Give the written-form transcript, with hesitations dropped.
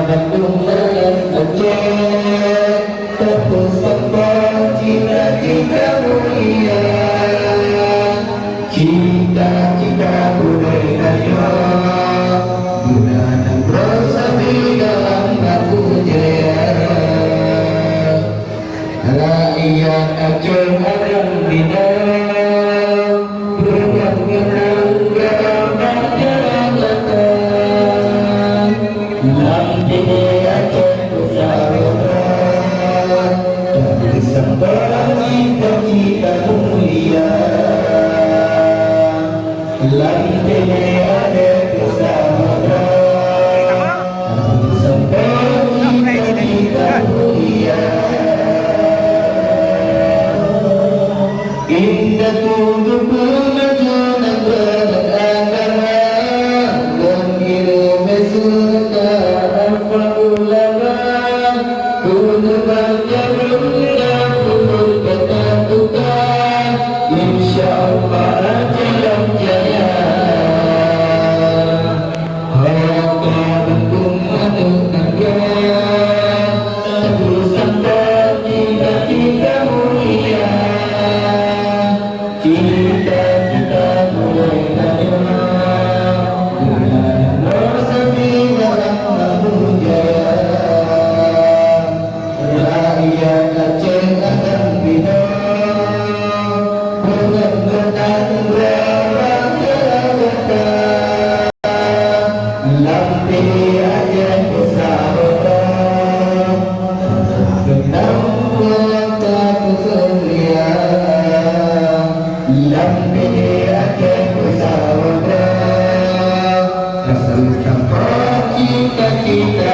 Bandung Barat Aceh, terpesona cita-cita mulia, cita-cita budaya, bulan bersami dalam aku jaya. Rakyat Aceh akan bina, bergandengan gerakan jabatan, nanti Aceh bersama, tapi sampai cita-cita mulia, nanti Aceh bersama, tapi sampai cita-cita mulia. Indah tujuh pengajuan beragama, gembira beserta hafal ulama, kuno banyak rendah kuno ketatukan, insyaallah jalan jaya. Harga Bandung Bandung negara, terus sampai cita-cita mulia. Cita-cita mulia, bulan bersami dalam aku jaya. Rakyat Aceh akan bina, bergandengan gerakan jabatan, nanti Aceh bersama, genang mata keselia. Lampi Aceh bersama, asal sampai cita-cita.